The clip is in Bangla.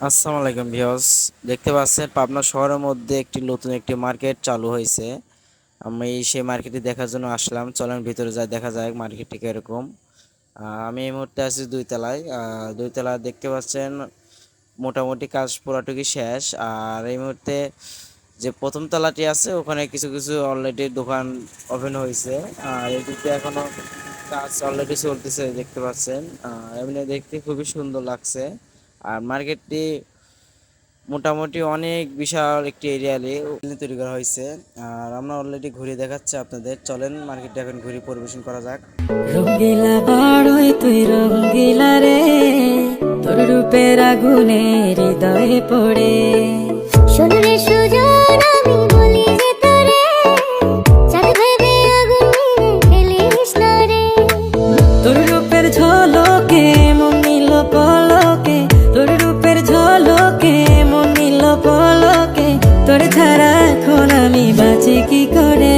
আসসালামু আলাইকুম ভিউয়ার্স, দেখতে পাচ্ছেন পাবনা শহরের মধ্যে নতুন একটি মার্কেট চালু হয়েছে। আমি সেই মার্কেটটি দেখার জন্য আসলাম। চলেন ভিতরে যাই, দেখা যায় মার্কেটটি কিরকম। আমি এই মুহূর্তে আছি দুই তলায়। দুই তলা দেখতে পাচ্ছেন মোটামুটি কাজ পুরাটুকু শেষ। আর এই মুহূর্তে যে প্রথম তলাটি আছে ওখানে কিছু কিছু অলরেডি দোকান ওপেন হয়েছে। আর এদিকে এখনো কাজ অলরেডি চলতেছে দেখতে পাচ্ছেন। এমনি দেখতে খুবই সুন্দর লাগছে। আর মার্কেটটি মোটামুটি অনেক বিশাল একটি এরিয়া নিয়ে তৈরি করা হয়েছে। আর আমরা অলরেডি ঘুরে দেখাচ্ছি আপনাদের। চলেন মার্কেটটা এখন ঘুরে পরিবেশন করা যাক। রঙ্গিলা বাড়ই তুই রঙ্গিলা রে, তোর রূপের আগুনে হৃদয়ে পড়ে। শোনরে সুজন আমি বলি যে তোরে, চাঁদ ভেবে আগুন নিয়ে খেলিস না রে। তোর রূপের ঝলকে মন নিল পলকে, তোর রূপের ঝলকে মন নিল পলকে। তোর ছাড়া এখন আমি বাঁচি কি করে